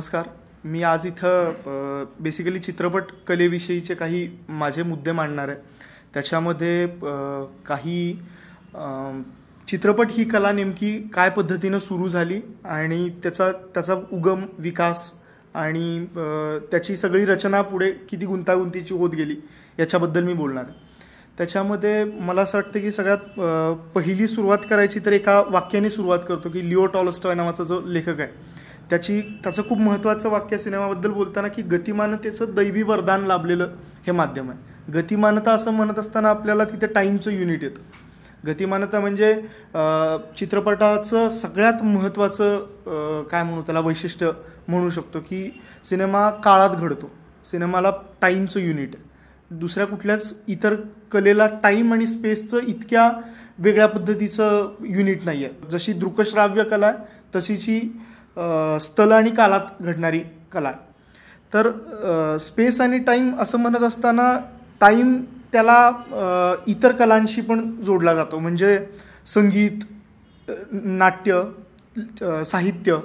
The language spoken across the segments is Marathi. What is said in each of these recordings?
नमस्कार. मी आज इथं बेसिकली चित्रपट कलेविषयीचे काही माझे मुद्दे मांडणार आहे. त्याच्यामध्ये काही चित्रपट ही कला नेमकी काय पद्धतीनं सुरू झाली आणि त्याचा उगम, विकास आणि त्याची सगळी रचना पुढे किती गुंतागुंतीची होत गेली याच्याबद्दल मी बोलणार आहे. त्याच्यामध्ये मला असं वाटतं की सगळ्यात पहिली सुरुवात करायची तर एका वाक्याने सुरुवात करतो की लिओ टॉल्स्टॉय नावाचा जो लेखक आहे त्याचं खूप महत्त्वाचं वाक्य सिनेमाबद्दल बोलताना की गतिमानतेचं दैवी वरदान लाभलेलं हे माध्यम आहे. गतिमानता असं म्हणत असताना आपल्याला तिथे टाईमचं युनिट येतं. गतिमानता म्हणजे चित्रपटाचं सगळ्यात महत्त्वाचं काय म्हणू त्याला वैशिष्ट्य म्हणू शकतो की सिनेमा काळात घडतो. सिनेमाला टाईमचं युनिट आहे. दुसऱ्या कुठल्याच इतर कलेला टाईम आणि स्पेसचं इतक्या वेगळ्या पद्धतीचं युनिट नाही आहे. जशी दृकश्राव्य कला आहे तशीची स्थल आणि कालात घडणारी कला आहे. तर स्पेस आणि टाईम असं म्हणत असताना टाईम त्याला इतर कलांशी पण जोडला जातो. म्हणजे संगीत, नाट्य, साहित्य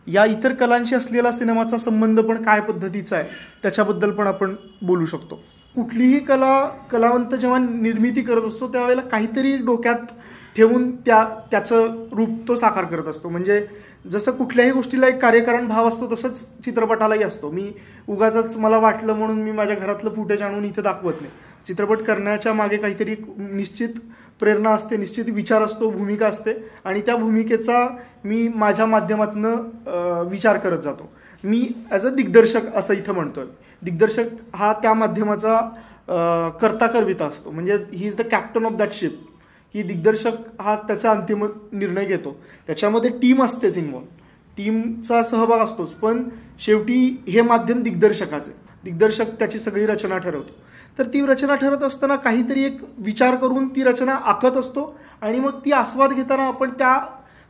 या इतर कलांशी असलेला सिनेमाचा संबंध पण काय पद्धतीचा आहे त्याच्याबद्दल पण आपण बोलू शकतो. कुठलीही कलावंत जेव्हा निर्मिती करत असतो त्यावेळेला काहीतरी डोक्यात ठेवून त्याचं रूप तो साकार करत असतो. म्हणजे जसं कुठल्याही गोष्टीला एक कार्यकारण भाव असतो तसंच चित्रपटालाही असतो. मी उगाचच मला वाटलं म्हणून मी माझ्या घरातलं फुटेज आणून इथं दाखवत नाही. चित्रपट करण्याच्या मागे काहीतरी निश्चित प्रेरणा असते, निश्चित विचार असतो, भूमिका असते आणि त्या भूमिकेचा मी माझ्या माध्यमातून विचार करत जातो. मी ॲज अ दिग्दर्शक असं इथं म्हणतोय. दिग्दर्शक हा त्या माध्यमाचा कर्ता करविता असतो. म्हणजे he is the captain of that ship. की दिग्दर्शक हा त्याचा अंतिम निर्णय घेतो. त्याच्यामध्ये टीम असतेच इन्व्हॉल्व, टीमचा सहभाग असतोच, पण शेवटी हे माध्यम दिग्दर्शकाचे. दिग्दर्शक त्याची सगळी रचना ठरवतो. तर ती रचना ठरत असताना काहीतरी एक विचार करून ती रचना आखत असतो आणि मग ती आस्वाद घेताना आपण त्या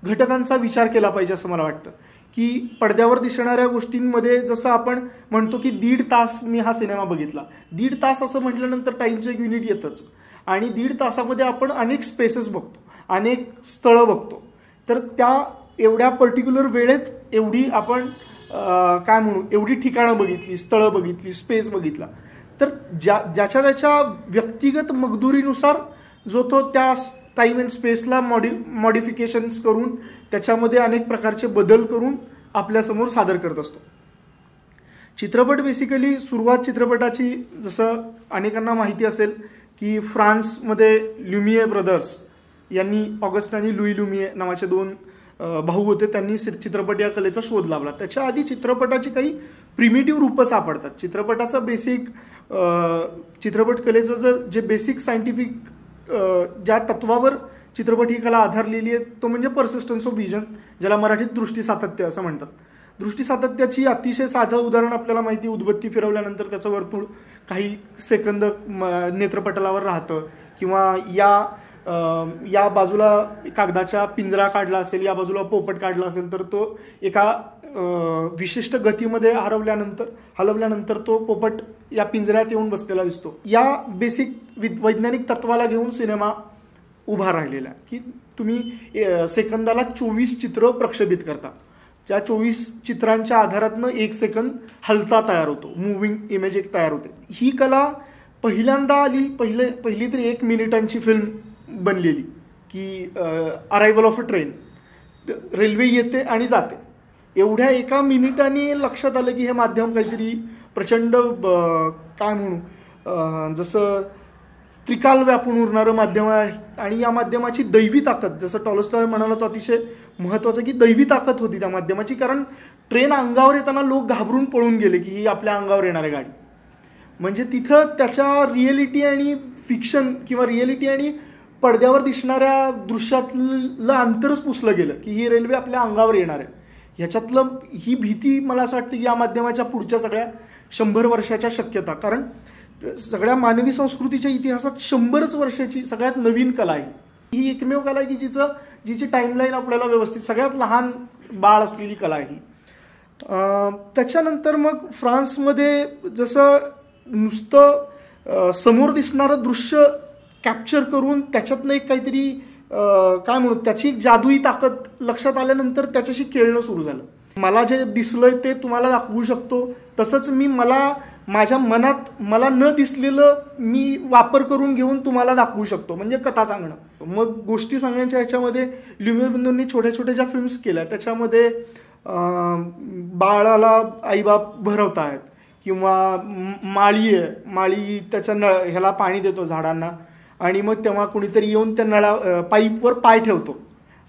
घटकांचा विचार केला पाहिजे असं मला वाटतं. की पडद्यावर दिसणाऱ्या गोष्टींमध्ये जसं आपण म्हणतो की 1.5 तास मी हा सिनेमा बघितला. 1.5 तास असं म्हटल्यानंतर टाईमचं एक युनिट येतंच आणि 1.5 तासामध्ये आपण अनेक स्पेसेस बघतो, अनेक स्थळं बघतो. तर त्या एवढ्या पर्टिक्युलर वेळेत एवढी आपण काय म्हणू एवढी ठिकाणं बघितली, स्थळं बघितली, स्पेस बघितला. तर ज्याच्या त्याच्या व्यक्तिगत मजदुरीनुसार जो तो त्या टाईम अँड स्पेसला मॉडिफिकेशन्स करून त्याच्यामध्ये अनेक प्रकारचे बदल करून आपल्यासमोर सादर करत असतो. चित्रपट बेसिकली सुरुवात चित्रपटाची जसं अनेकांना माहिती असेल की फ्रान्समध्ये ल्युमिये ब्रदर्स यांनी ऑगस्ट आणि लुई ल्युमिये नावाचे 2 भाऊ होते. त्यांनी चित्रपट या कलेचा शोध लावला. त्याच्या आधी चित्रपटाची काही प्रिमिटिव्ह रूपं सापडतात. चित्रपटाचा बेसिक चित्रपट कलेचं जे बेसिक सायंटिफिक ज्या तत्वावर चित्रपट ही कला आधारलेली आहे तो म्हणजे परसिस्टन्स ऑफ विजन, ज्याला मराठीत दृष्टी सातत्य असं म्हणतात. दृष्टी सातत्याची अतिशय साधं उदाहरण आपल्याला माहिती. उदबत्ती फिरवल्यानंतर त्याचं वर्तुळ काही सेकंद नेत्रपटलावर राहतं किंवा या बाजूला कागदाच्या पिंजरा काढला असेल, या बाजूला पोपट काढला असेल तर तो एका विशिष्ट गतीमध्ये हलवल्यानंतर तो पोपट या पिंजऱ्यात येऊन बसलेला दिसतो. या बेसिक वैज्ञानिक तत्वाला घेऊन सिनेमा उभा राहिलेला की तुम्ही सेकंदाला 24 चित्र प्रक्षेपित करता. त्या 24 चित्रांच्या आधारातनं 1 सेकंद हलता तयार होतो, मूव्हिंग इमेज एक तयार होते. ही कला पहिल्यांदा आली पहिली तरी 1 मिनिटांची फिल्म बनलेली की arrival of a train. Railway येते आणि जाते. एवढ्या 1 मिनिटाने लक्षात आलं की हे माध्यम काहीतरी प्रचंड काय म्हणू जसं त्रिकाल व्यापून उरणारं माध्यम आहे आणि या माध्यमाची दैवी ताकद, जसं टॉल्स्टॉय म्हणाला तो अतिशय महत्त्वाचं की दैवी ताकद होती त्या माध्यमाची. कारण ट्रेन अंगावर येताना लोक घाबरून पळून गेले की ही आपल्या अंगावर येणार आहे गाडी. म्हणजे तिथं त्याच्या रिएलिटी आणि फिक्शन किंवा रिएलिटी आणि पडद्यावर दिसणाऱ्या दृश्यातलं अंतरच पुसलं गेलं की ही रेल्वे आपल्या अंगावर येणार आहे. ह्याच्यातलं ही भीती मला असं वाटतं की या माध्यमाच्या पुढच्या सगळ्या 100 वर्षाच्या शक्यता, कारण सगळ्या मानवी संस्कृतीच्या इतिहासात 100च वर्षाची सगळ्यात नवीन कला आहे ही. एकमेव कला आहे की जिची टाईमलाईन आपल्याला व्यवस्थित, सगळ्यात लहान बाळ असलेली कला आहे ही. त्याच्यानंतर मग फ्रान्समध्ये जसं नुसतं समोर दिसणारं दृश्य कॅप्चर करून त्याच्यातनं एक काहीतरी काय म्हणू त्याची एक जादुई ताकद लक्षात आल्यानंतर त्याच्याशी खेळणं सुरू झालं. मला जे दिसलंय ते तुम्हाला दाखवू शकतो, तसंच मी माझ्या मनात मला न दिसलेलं मी वापर करून घेऊन तुम्हाला दाखवू शकतो, म्हणजे कथा सांगणं. मग गोष्टी सांगण्याच्या ह्याच्यामध्ये ल्युमियर बिंदूंनी छोट्या छोट्या ज्या फिल्म्स केल्या त्याच्यामध्ये बाळाला आईबाप भरवतायत, किंवा माळी त्याच्या ह्याला पाणी देतो झाडांना, आणि मग तेव्हा कुणीतरी येऊन त्या पाईपवर पाय ठेवतो,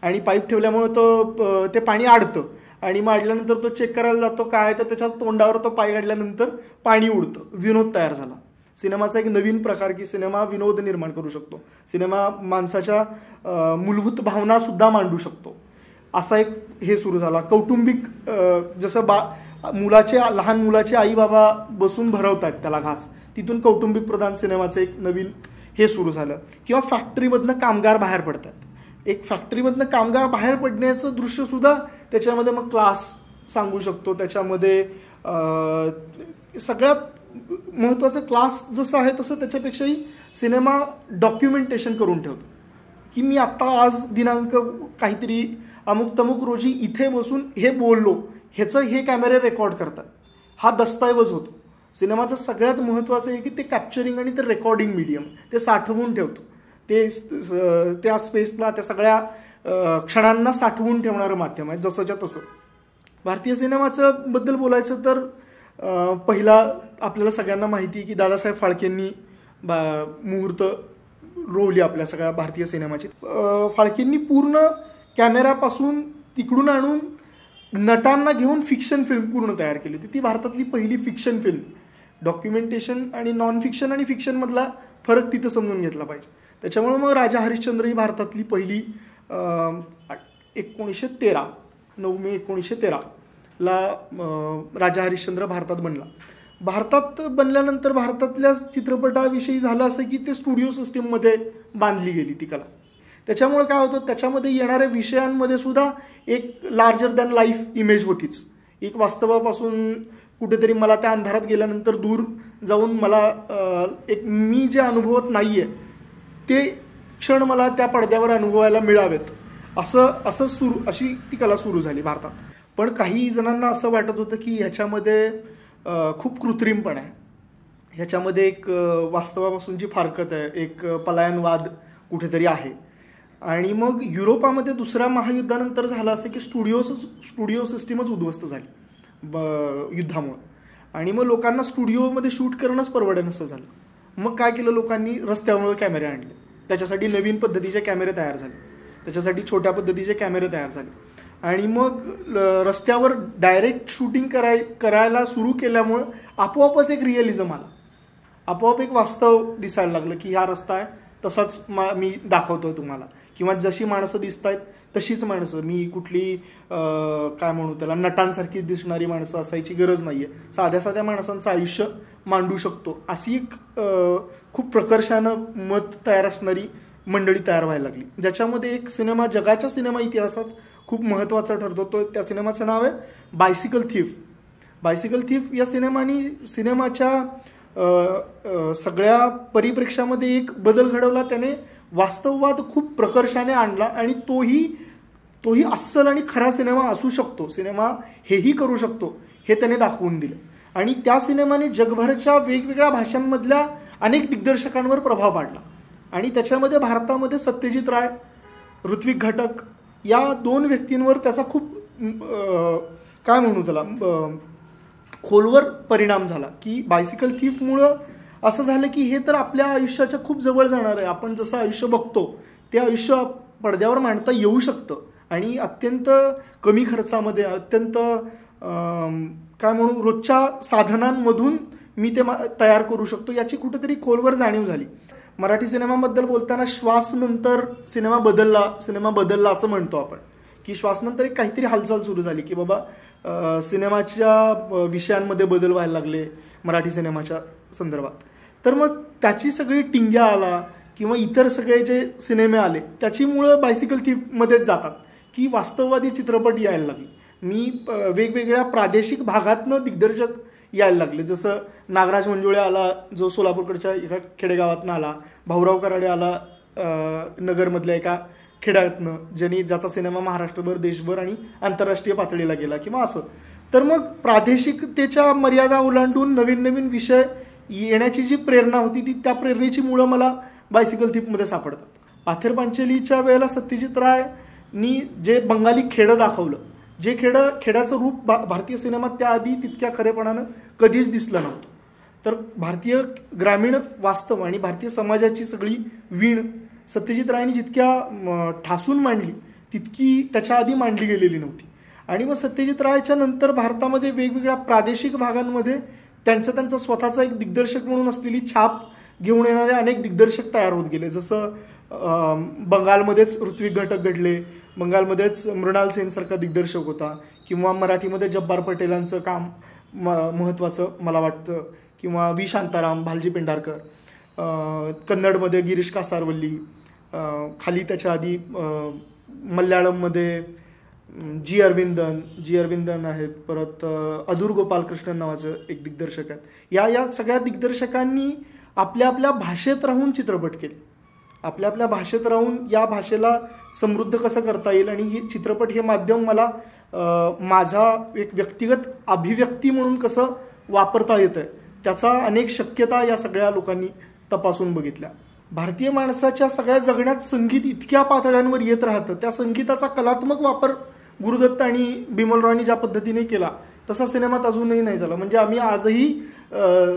आणि पाईप ठेवल्यामुळे ते पाणी अडतं, आणि मग अडल्यानंतर तो चेक करायला जातो काय, तर त्याच्या तोंडावर तो पाय काढल्यानंतर पाणी उडतं. विनोद तयार झाला. सिनेमाचा एक नवीन प्रकार, की सिनेमा विनोद निर्माण करू शकतो, सिनेमा माणसाच्या मूलभूत भावना सुद्धा मांडू शकतो, असा एक हे सुरू झाला. कौटुंबिक, जसं लहान मुलाचे आई बाबा बसून भरवतात त्याला घास, तिथून कौटुंबिक प्रधान सिनेमाचं एक नवीन हे सुरू झालं. किंवा फॅक्टरीमधनं कामगार बाहेर पडतात, एक फॅक्टरीमधनं कामगार बाहेर पडण्याचं दृश्य सुद्धा त्याच्यामध्ये मग क्लास सांगू शकतो. त्याच्यामध्ये सगळ्यात महत्त्वाचं क्लास जसं आहे तसं त्याच्यापेक्षाही सिनेमा डॉक्युमेंटेशन करून ठेवतो, की मी आत्ता आज दिनांक काहीतरी अमुक तमुक रोजी इथे बसून हे बोललो, ह्याचं हे कॅमेरे रेकॉर्ड करतात. हा दस्तऐवज होतो. सिनेमाचं सगळ्यात महत्त्वाचं आहे की ते कॅप्चरिंग आणि ते रेकॉर्डिंग मीडियम, ते साठवून ठेवतो, ते त्या स्पेसला, त्या सगळ्या क्षणांना साठवून ठेवणारं माध्यम आहे, जसंच्या तसं. भारतीय सिनेमाचं बद्दल बोलायचं तर पहिला आपल्याला सगळ्यांना माहिती आहे की दादासाहेब फाळकेंनी मुहूर्त रोवली आपल्या सगळ्या भारतीय सिनेमाची. फाळकेंनी पूर्ण कॅमेऱ्यापासून तिकडून आणून नटांना घेऊन फिक्शन फिल्म पूर्ण तयार केली होती. ती भारतातली पहिली फिक्शन फिल्म. डॉक्युमेंटेशन आणि नॉन फिक्शन आणि फिक्शनमधला फरक तिथं समजून घेतला पाहिजे. त्याच्यामुळे मग राजा हरिश्चंद्र ही भारतातली पहिली 1913 9 मे 1913 राजा हरिश्चंद्र भारतात बनला. भारतात बनल्यानंतर भारतातल्या चित्रपटाविषयी झालं असं की ते स्टुडिओ सिस्टीममध्ये बांधली गेली ती कला. त्याच्यामुळे काय होतं, त्याच्यामध्ये येणाऱ्या विषयांमध्ये सुद्धा एक लार्जर दॅन लाईफ इमेज होतीच. एक वास्तवापासून कुठेतरी मला त्या अंधारात गेल्यानंतर दूर जाऊन मला एक मी जे अनुभवत नाही आहे ते क्षण मला त्या पडद्यावर अनुभवायला मिळावेत, अशी ती कला सुरू झाली भारतात. पण काही जणांना असं वाटत होतं की ह्याच्यामध्ये खूप कृत्रिमपण आहे, ह्याच्यामध्ये एक वास्तवापासूनची फारकत आहे, एक पलायनवाद कुठेतरी आहे. आणि मग युरोपामध्ये दुसऱ्या महायुद्धानंतर झालं असं की स्टुडिओ सिस्टीमच उद्ध्वस्त झाली युद्धामुळे, आणि मग लोकांना स्टुडिओमध्ये शूट करणंच परवडेनसं झालं. मग काय केलं, लोकांनी रस्त्यावर कॅमेरे आणले, त्याच्यासाठी नवीन पद्धतीचे कॅमेरे तयार झाले, त्याच्यासाठी छोट्या पद्धतीचे कॅमेरे तयार झाले, आणि मग रस्त्यावर डायरेक्ट शूटिंग करायला सुरू केल्यामुळं आपोआपच एक रिअलिझम आला, आपोआप एक वास्तव दिसायला लागलं की हा रस्ता आहे तसाच मी दाखवतोय तुम्हाला, किंवा जशी माणसं दिसत आहेत तशीच माणसं, मी कुठली काय म्हणू त्याला नटांसारखी दिसणारी माणसं असायची गरज नाही आहे, साध्या साध्या माणसांचं आयुष्य मांडू शकतो, अशी एक खूप प्रकर्षानं मत तयार असणारी मंडळी तयार व्हायला लागली. ज्याच्यामध्ये एक सिनेमा जगाच्या सिनेमा इतिहासात खूप महत्त्वाचा ठरतो, तो त्या सिनेमाचं नाव आहे बायसिकल थीफ. बायसिकल थीफ या सिनेमाच्या सगळ्या परिप्रेक्ष्यामध्ये एक बदल घडवला. त्याने वास्तववाद खूप प्रकर्षाने आणला, आणि तोही अस्सल आणि खरा सिनेमा असू शकतो, सिनेमा हेही करू शकतो, हे त्याने दाखवून दिलं. आणि त्या सिनेमाने जगभरच्या वेगवेगळ्या भाषांमधल्या अनेक दिग्दर्शकांवर प्रभाव पाडला. आणि त्याच्यामध्ये भारतामध्ये सत्यजित राय, ऋत्विक घटक या 2 व्यक्तींवर त्याचा खूप काय म्हणू त्याला खोलवर परिणाम झाला. की बायसिकल थीफमुळं असं झालं की हे तर आपल्या आयुष्याच्या खूप जवळ जाणार आहे, आपण जसं आयुष्य बघतो ते आयुष्य पडद्यावर मांडता येऊ शकतं, आणि अत्यंत कमी खर्चामध्ये, अत्यंत काय म्हणू रोजच्या साधनांमधून मी ते तयार करू शकतो, याची कुठेतरी खोलवर जाणीव झाली. मराठी सिनेमाबद्दल बोलताना श्वासनंतर सिनेमा बदलला असं म्हणतो आपण, की श्वासनंतर एक काहीतरी हालचाल सुरू झाली, की बाबा सिनेमाच्या विषयांमध्ये बदल व्हायला लागले मराठी सिनेमाच्या संदर्भात. तर मग त्याची सगळी टिंग्या आला किंवा इतर सगळे जे सिनेमे आले त्याची मुळं बायसिकल थीफमध्येच जातात, की वास्तववादी चित्रपट यायला लागले. मी वेगवेगळ्या प्रादेशिक भागातनं दिग्दर्शक यायला लागले, जसं नागराज मंजुळे आला जो सोलापूरकडच्या एका खेडेगावातनं आला, भाऊराव कराडे आला नगरमधल्या एका खेड्यातनं ज्याचा सिनेमा महाराष्ट्रभर, देशभर आणि आंतरराष्ट्रीय पातळीला गेला किंवा असं. तर मग प्रादेशिकतेच्या मर्यादा ओलांडून नवीन नवीन विषय येण्याची जी प्रेरणा होती ती त्या प्रेरणेची मुळं मला बायसिकल थिपमध्ये सापडतात. पाथेर पांचालीच्या वेळेला सत्यजित रायनी जे बंगाली खेडं दाखवलं, जे खेड्याचं रूप भारतीय सिनेमात त्याआधी तितक्या खरेपणानं कधीच दिसलं नव्हतं. तर भारतीय ग्रामीण वास्तव आणि भारतीय समाजाची सगळी वीण सत्यजित रायनी जितक्या ठासून मांडली तितकी त्याच्या आधी मांडली गेलेली नव्हती. आणि मग सत्यजित रायच्या नंतर भारतामध्ये वेगवेगळ्या प्रादेशिक भागांमध्ये त्यांचा स्वतःचा एक दिग्दर्शक म्हणून असलेली छाप घेऊन येणारे अनेक दिग्दर्शक तयार होत गेले. जसं बंगालमध्येच ऋत्विक घटक घडले, बंगालमध्येच मृणाल सेनसारखा दिग्दर्शक होता, किंवा मराठीमध्ये जब्बार पटेलांचं काम महत्त्वाचं मला वाटतं, किंवा व्ही शांताराम, भालजी पेंढारकर, कन्नडमध्ये गिरीश कासारवल्ली, खाली त्याच्या आधी मल्याळममध्ये जी अरविंदन आहेत, परत अदूर गोपालकृष्णन नावाचं एक दिग्दर्शक आहेत. या सगळ्या दिग्दर्शकांनी आपल्या आपल्या भाषेत राहून चित्रपट केले, आपल्या आपल्या भाषेत राहून या भाषेला समृद्ध कसं करता येईल आणि हे चित्रपट हे माध्यम मला माझा एक व्यक्तिगत अभिव्यक्ती म्हणून कसं वापरता येतं त्याचा अनेक शक्यता या सगळ्या लोकांनी तपासून बघितल्या. भारतीय माणसाच्या सगळ्या जगण्यात संगीत इतक्या पातळ्यांवर येत राहतं, त्या संगीताचा कलात्मक वापर गुरुदत्त आणि बिमलरावांनी ज्या पद्धतीने केला तसा सिनेमात अजूनही नाही झाला. म्हणजे आम्ही आजही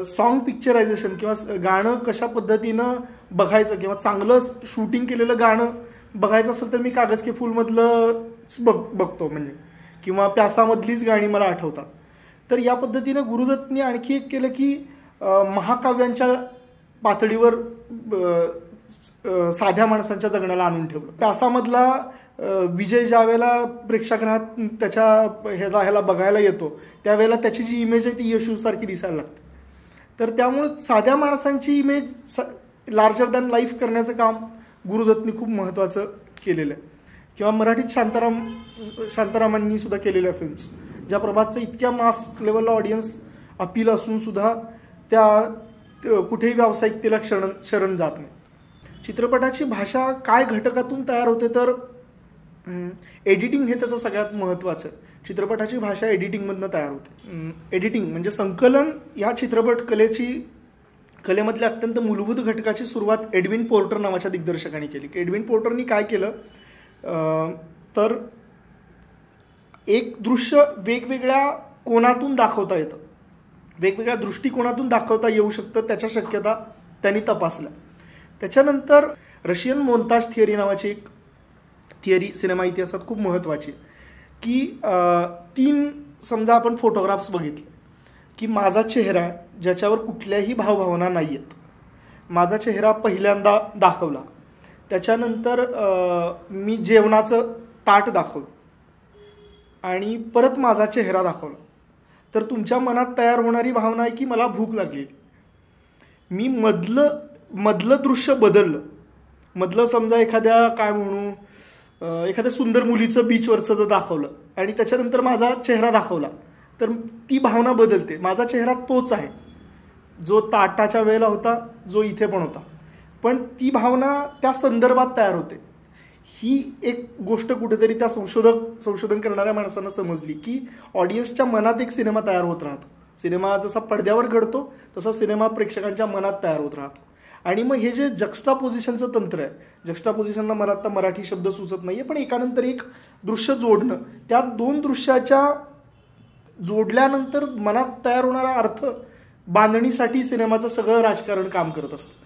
सॉन्ग पिक्चरायझेशन किंवा गाणं कशा पद्धतीनं बघायचं किंवा चांगलं शूटिंग केलेलं गाणं बघायचं असेल तर मी कागज के फूलमधलंच बघतो म्हणजे, किंवा प्यासामधलीच गाणी मला आठवतात. तर या पद्धतीनं गुरुदत्तनी आणखी एक केलं की महाकाव्यांच्या पातळीवर साध्या माणसांच्या जगण्याला आणून ठेवलं. प्यासामधला विजय ज्यावेळेला प्रेक्षागृहात त्याच्या ह्याला बघायला येतो त्यावेळेला त्याची जी इमेज आहे ती यशूसारखी दिसायला लागते. तर त्यामुळे साध्या माणसांची इमेज लार्जर दॅन लाईफ करण्याचं काम गुरुदत्तनी खूप महत्त्वाचं केलेलं आहे. किंवा मराठीत शांतारामांनी सुद्धा केलेल्या फिल्म्स ज्या प्रभातचं इतक्या मास लेवलला ऑडियन्स अपील असून सुद्धा त्या कुठेही व्यावसायिकतेला शरण जात नाही. चित्रपटाची भाषा काय घटकातून तयार होते तर एडिटिंग हे त्याचं सगळ्यात महत्त्वाचं आहे. चित्रपटाची भाषा एडिटिंगमधनं तयार होते. एडिटिंग म्हणजे संकलन ह्या चित्रपट कलेमधल्या अत्यंत मूलभूत घटकाची सुरुवात एडविन पोर्टर नावाच्या दिग्दर्शकाने केली. एडविन पोर्टरनी काय केलं तर एक दृश्य वेगवेगळ्या कोनातून दाखवता येतं, वेगवेगळ्या दृष्टिकोनातून दाखवता येऊ शकतं, त्याच्या शक्यता त्यांनी तपासल्या. त्याच्यानंतर रशियन मोन्ताज थिअरी नावाची एक थिअरी सिनेमा इतिहासात खूप महत्त्वाची की 3 समजा आपण फोटोग्राफ्स बघितले की माझा चेहरा ज्याच्यावर कुठल्याही भावभावना नाही आहेत, माझा चेहरा पहिल्यांदा दाखवला, त्याच्यानंतर मी जेवणाचं ताट दाखवलं आणि परत माझा चेहरा दाखवला, तर तुमच्या मनात तयार होणारी भावना आहे की मला भूक लागली. मी मधलं दृश्य बदललं, मधलं समजा एखाद्या सुंदर मुलीचं बीचवरचं जर दाखवलं आणि त्याच्यानंतर माझा चेहरा दाखवला तर ती भावना बदलते. माझा चेहरा तोच आहे जो ताटाच्या वेळेला होता, जो इथे पण होता, पण ती भावना त्या संदर्भात तयार होते. ही एक गोष्ट कुठेतरी त्या संशोधन करणाऱ्या माणसांना समजली की ऑडियन्सच्या मनात एक सिनेमा तयार होत राहतो. सिनेमा जसा पडद्यावर घडतो तसा सिनेमा प्रेक्षकांच्या मनात तयार होत राहतो. आणि मग हे जे जक्स्टापोजिशनचं तंत्र आहे, जक्स्टापोजिशनला मला आता मराठी शब्द सुचत नाही आहे, पण एकानंतर एक दृश्य जोडणं, त्या 2 दृश्याच्या जोडल्यानंतर मनात तयार होणारा अर्थ बांधणीसाठी सिनेमाचं सगळं राजकारण काम करत असतं.